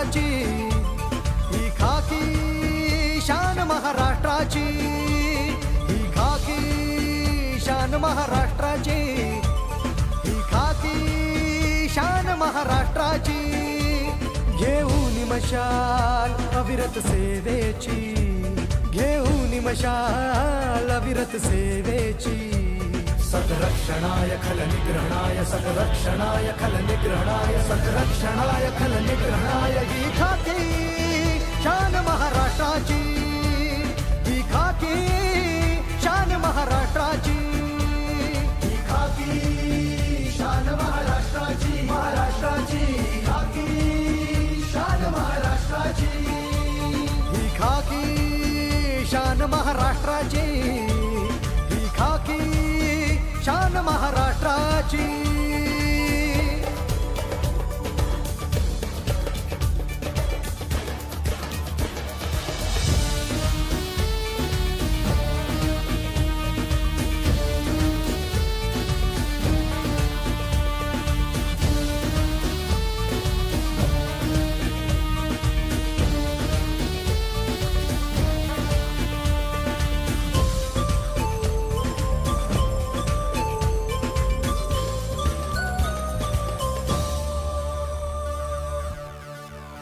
महाराष्ट्राची, ही खाकी शान महाराष्ट्राची, ही खाकी शान महाराष्ट्राची, ही खाकी शान महाराष्ट्राची. घेऊन मशाल अविरत सेवेची, घेऊन मशाल अविरत सेवेची. सद्रक्षणाय खलनिग्रहणाय, सद्रक्षणाय खलनिग्रहणाय, सद्रक्षणाय खलनिग्रहणाय. ही खाकी शान महाराष्ट्राची, ही खाकी शान महाराष्ट्राची, ही खाकी शान महाराष्ट्राची, महाराष्ट्राची. ही खाकी शान महाराष्ट्राची, ही खाकी शान महाराष्ट्राची, ही खाकी शान महाराष्ट्राची.